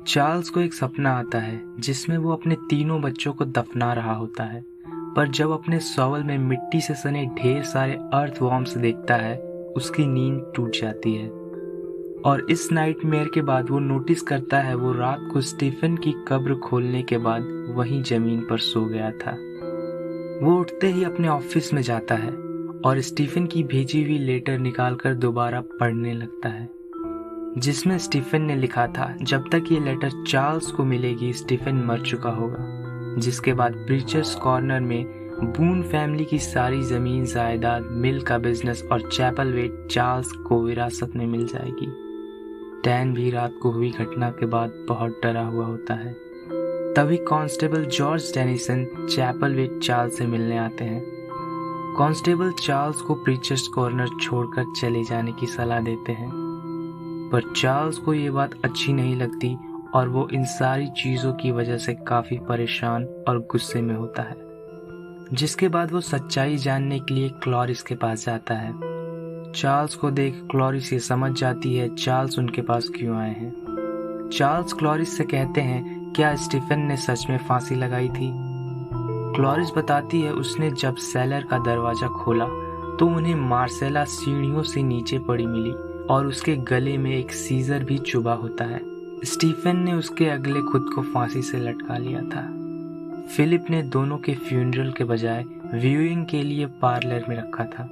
Charles को एक सपना आता है जिसमें वो अपने तीनों बच्चों को दफना रहा होता है, पर जब अपने शॉवल में मिट्टी से सने ढेर सारे अर्थवॉर्म्स देखता है, उसकी नींद टूट जाती है। और इस नाइटमेयर के बाद वो नोटिस करता है वो रात को स्टीफन की कब्र खोलने के बाद वहीं जमीन पर सो गया था। वो उठते ही अपने ऑफिस में जाता है और स्टीफन की भेजी हुई लेटर निकालकर दोबारा पढ़ने लगता है, जिसमें स्टीफन ने लिखा था जब तक ये लेटर चार्ल्स को मिलेगी स्टीफन मर चुका होगा। जिसके बाद प्रीचर्स कॉर्नर में बून फैमिली की सारी जमीन जायदाद, मिल का बिजनेस और चैपलवेट चार्ल्स को विरासत में मिल जाएगी। डैन भी रात को हुई घटना के बाद बहुत डरा हुआ होता है। तभी कांस्टेबल जॉर्ज डेनिसन चैपलवेट चार्ल्स से मिलने आते हैं। कांस्टेबल चार्ल्स को प्रीचर्स कॉर्नर छोड़कर चले जाने की सलाह देते हैं, पर चार्ल्स को ये बात अच्छी नहीं लगती और वो इन सारी चीज़ों की वजह से काफ़ी परेशान और गुस्से में होता है। जिसके बाद वो सच्चाई जानने के लिए क्लोरिस के पास जाता है। चार्ल्स को देख क्लोरिस ये समझ जाती है चार्ल्स उनके पास क्यों आए हैं। चार्ल्स क्लोरिस से कहते हैं क्या स्टीफन ने सच में फांसी लगाई थी। क्लोरिस बताती है उसने जब सेलर का दरवाजा खोला तो उन्हें मार्सेला सीढ़ियों से नीचे पड़ी मिली और उसके गले में एक सीजर भी चुभा होता है। स्टीफन ने उसके अगले खुद को फांसी से लटका लिया था। फिलिप ने दोनों के फ्यूनरल के बजाय व्यूइंग के लिए पार्लर में रखा था,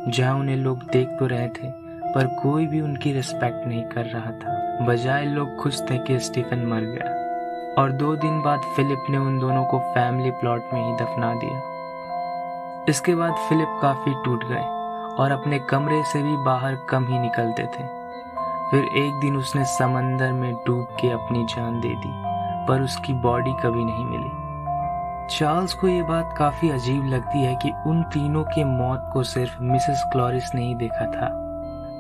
जहां उन्हें लोग देख तो रहे थे पर कोई भी उनकी रिस्पेक्ट नहीं कर रहा था। बजाय लोग खुश थे कि स्टीफन मर गया। और 2 दिन बाद फिलिप ने उन दोनों को फैमिली प्लॉट में ही दफना दिया। इसके बाद फिलिप काफी टूट गए और अपने कमरे से भी बाहर कम ही निकलते थे। फिर एक दिन उसने समंदर में डूब के अपनी जान दे दी, पर उसकी बॉडी कभी नहीं मिली। चार्ल्स को ये बात काफी अजीब लगती है कि उन तीनों के मौत को सिर्फ मिसेस क्लोरिस ने ही देखा था।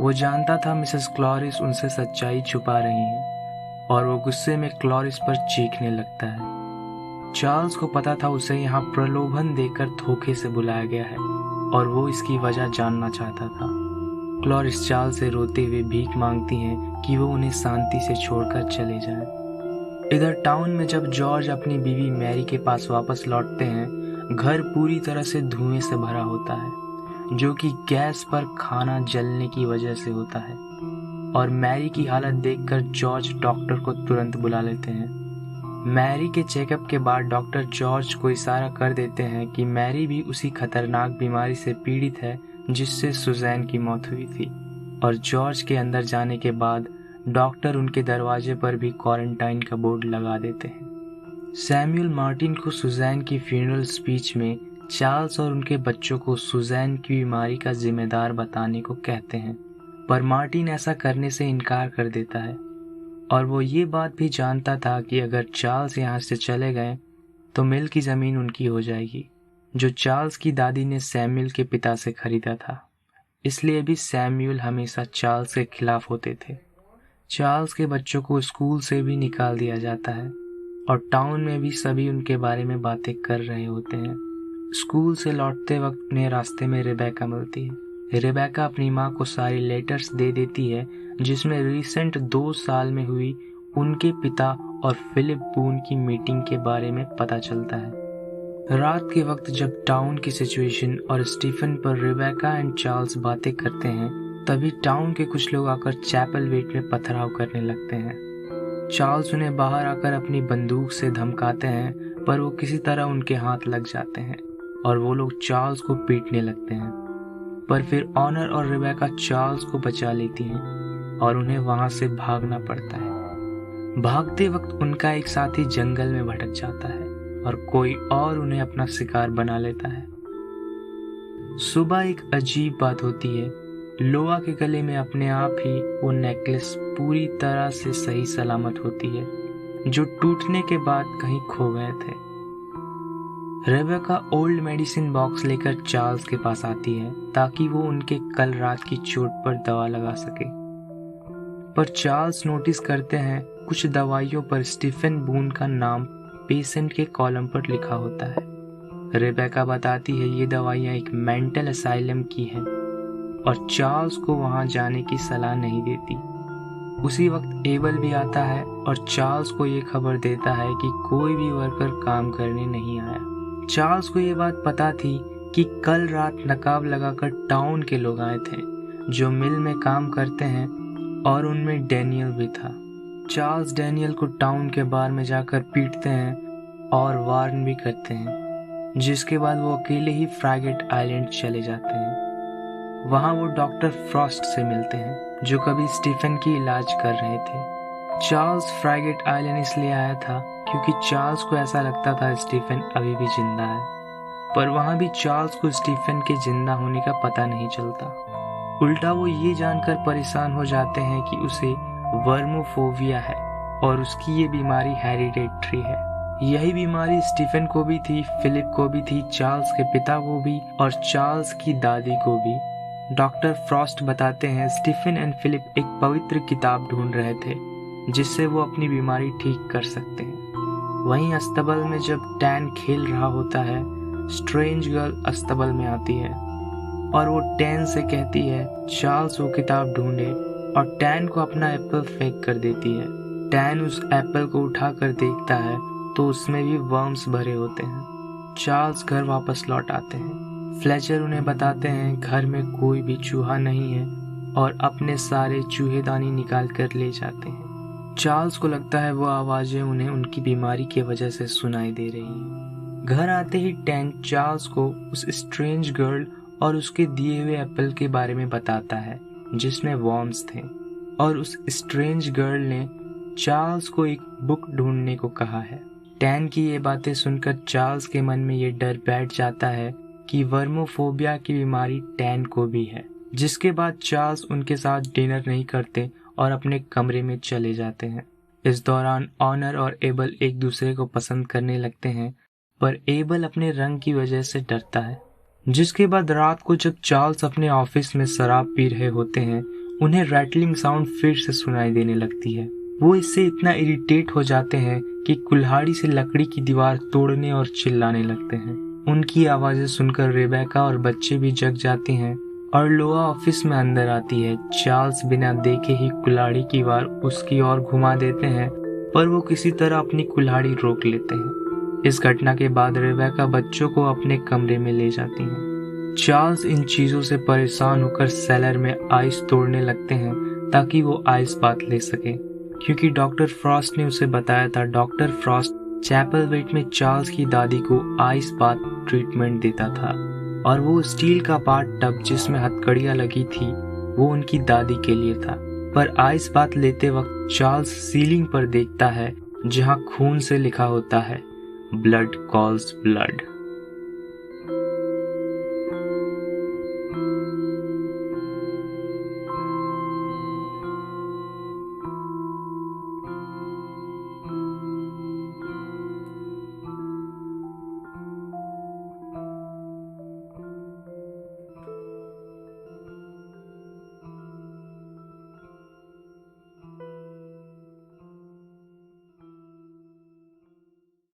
वो जानता था मिसेस क्लोरिस उनसे सच्चाई छुपा रही हैं और वो गुस्से में क्लोरिस पर चीखने लगता है। चार्ल्स को पता था उसे यहाँ प्रलोभन देकर धोखे से बुलाया गया है और वो इसकी वजह जानना चाहता था। क्लोरिस चार्ल्स से रोते हुए भीख मांगती हैं कि वो उन्हें शांति से छोड़कर चले जाएं। इधर टाउन में जब जॉर्ज अपनी बीवी मैरी के पास वापस लौटते हैं, घर पूरी तरह से धुएं से भरा होता है, जो कि गैस पर खाना जलने की वजह से होता है। और मैरी की हालत देखकर जॉर्ज डॉक्टर को तुरंत बुला लेते हैं। मैरी के चेकअप के बाद डॉक्टर जॉर्ज को इशारा कर देते हैं कि मैरी भी उसी खतरनाक बीमारी से पीड़ित है जिससे सुजैन की मौत हुई थी। और जॉर्ज के अंदर जाने के बाद डॉक्टर उनके दरवाजे पर भी क्वारंटाइन का बोर्ड लगा देते हैं। सैमुअल मार्टिन को सुजैन की फ्यूनरल स्पीच में चार्ल्स और उनके बच्चों को सुजैन की बीमारी का जिम्मेदार बताने को कहते हैं, पर मार्टिन ऐसा करने से इनकार कर देता है। और वो ये बात भी जानता था कि अगर चार्ल्स यहाँ से चले गए तो मिल की ज़मीन उनकी हो जाएगी, जो चार्ल्स की दादी ने सैमुअल के पिता से खरीदा था। इसलिए भी सैमुअल हमेशा चार्ल्स के खिलाफ होते थे। चार्ल्स के बच्चों को स्कूल से भी निकाल दिया जाता है और टाउन में भी सभी उनके बारे में बातें कर रहे होते हैं। स्कूल से लौटते वक्त उन्हें रास्ते में रेबेका मिलती है। रेबेका अपनी माँ को सारी लेटर्स दे देती है जिसमें रिसेंट 2 साल में हुई उनके पिता और फिलिप बून की मीटिंग के बारे में पता चलता है। रात के वक्त जब टाउन की सिचुएशन और स्टीफन पर रेबेका एंड चार्ल्स बातें करते हैं, तभी टाउन के कुछ लोग आकर चैपलवेट में पथराव करने लगते हैं। चार्ल्स उन्हें बाहर आकर अपनी बंदूक से धमकाते हैं, पर वो किसी तरह उनके हाथ लग जाते हैं और वो लोग चार्ल्स को पीटने लगते हैं। पर फिर ऑनर और रेबेका चार्ल्स को बचा लेती हैं और उन्हें वहां से भागना पड़ता है। भागते वक्त उनका एक साथी जंगल में भटक जाता है और कोई और उन्हें अपना शिकार बना लेता है। सुबह एक अजीब बात होती है। लोआ के गले में अपने आप ही वो नेकलेस पूरी तरह से सही सलामत होती है, जो टूटने के बाद कहीं खो गए थे। रेबेका ओल्ड मेडिसिन बॉक्स लेकर चार्ल्स के पास आती है ताकि वो उनके कल रात की चोट पर दवा लगा सके। पर चार्ल्स नोटिस करते हैं कुछ दवाइयों पर स्टीफन बून का नाम पेशेंट के कॉलम पर लिखा होता है। रेबेका बताती है ये दवाइयाँ एक मेंटल असाइलम की हैं और चार्ल्स को वहां जाने की सलाह नहीं देती। उसी वक्त एबल भी आता है और चार्ल्स को ये खबर देता है कि कोई भी वर्कर काम करने नहीं आया। चार्ल्स को ये बात पता थी कि कल रात नकाब लगाकर टाउन के लोग आए थे जो मिल में काम करते हैं और उनमें डैनियल भी था। चार्ल्स डैनियल को टाउन के बार में जाकर पीटते हैं और वार्न भी करते हैं, जिसके बाद वो अकेले ही फ्रैगेट आइलैंड चले जाते हैं। वहाँ वो डॉक्टर फ्रॉस्ट से मिलते हैं जो कभी स्टीफन की इलाज कर रहे थे। चार्ल्स फ्रैगेट आइलैंड इसलिए आया था क्योंकि चार्ल्स को ऐसा लगता था स्टीफन अभी भी जिंदा है, पर वहाँ भी चार्ल्स को स्टीफन के जिंदा होने का पता नहीं चलता। उल्टा वो ये जानकर परेशान हो जाते हैं कि उसे वर्मोफोबिया है और उसकी ये बीमारी हेरिडेटरी है। यही बीमारी स्टीफन को भी थी, फिलिप को भी थी, चार्ल्स के पिता को भी और चार्ल्स की दादी को भी। डॉक्टर फ्रॉस्ट बताते हैं स्टीफन एंड फिलिप एक पवित्र किताब ढूंढ रहे थे जिससे वो अपनी बीमारी ठीक कर सकते हैं। वहीं अस्तबल में जब टैन खेल रहा होता है, स्ट्रेंज गर्ल अस्तबल में आती है और वो टैन से कहती है चार्ल्स वो किताब ढूंढे, और टैन को अपना एप्पल फेंक कर देती है। टैन उस एप्पल को उठा कर देखता है तो उसमें भी वर्म्स भरे होते हैं। चार्ल्स घर वापस लौट आते हैं। फ्लेचर उन्हें बताते हैं घर में कोई भी चूहा नहीं है और अपने सारे चूहेदानी निकाल कर ले जाते हैं। चार्ल्स को लगता है वो आवाजें उन्हें उनकी बीमारी की वजह से सुनाई दे रही हैं। घर आते ही टैन चार्ल्स को उस स्ट्रेंज गर्ल और उसके दिए हुए एप्पल के बारे में बताता है जिसमें वर्म्स थे, और उस स्ट्रेंज गर्ल ने चार्ल्स को एक बुक ढूंढने को कहा है। टैन की ये बातें सुनकर चार्ल्स के मन में ये डर बैठ जाता है कि वर्मोफोबिया की बीमारी टैन को भी है, जिसके बाद चार्ल्स उनके साथ डिनर नहीं करते और अपने कमरे में चले जाते हैं। इस दौरान ऑनर और एबल एक दूसरे को पसंद करने लगते हैं, पर एबल अपने रंग की वजह से डरता है। जिसके बाद रात को जब चार्ल्स अपने ऑफिस में शराब पी रहे होते हैं, उन्हें रैटलिंग साउंड फिर से सुनाई देने लगती है। वो इससे इतना इरिटेट हो जाते हैं कि कुल्हाड़ी से लकड़ी की दीवार तोड़ने और चिल्लाने लगते हैं। उनकी आवाजें सुनकर रेबेका और बच्चे भी जग जाते हैं और लोआ ऑफिस में अंदर आती है। चार्ल्स बिना देखे ही कुल्हाड़ी की वार उसकी ओर घुमा देते हैं, पर वो किसी तरह अपनी कुल्हाड़ी रोक लेते हैं। इस घटना के बाद रेबेका बच्चों को अपने कमरे में ले जाती हैं। चार्ल्स इन चीजों से परेशान होकर सेलर में आइस तोड़ने लगते हैं ताकि वो आइस बात ले सके, क्योंकि डॉक्टर फ्रॉस्ट ने उसे बताया था डॉक्टर फ्रॉस्ट चैपलवेट में चार्ल्स की दादी को आइस बात ट्रीटमेंट देता था, और वो स्टील का पार्ट टब जिसमें हथकड़ियां लगी थी वो उनकी दादी के लिए था। पर आइस बात लेते वक्त चार्ल्स सीलिंग पर देखता है जहां खून से लिखा होता है ब्लड कॉल्स ब्लड।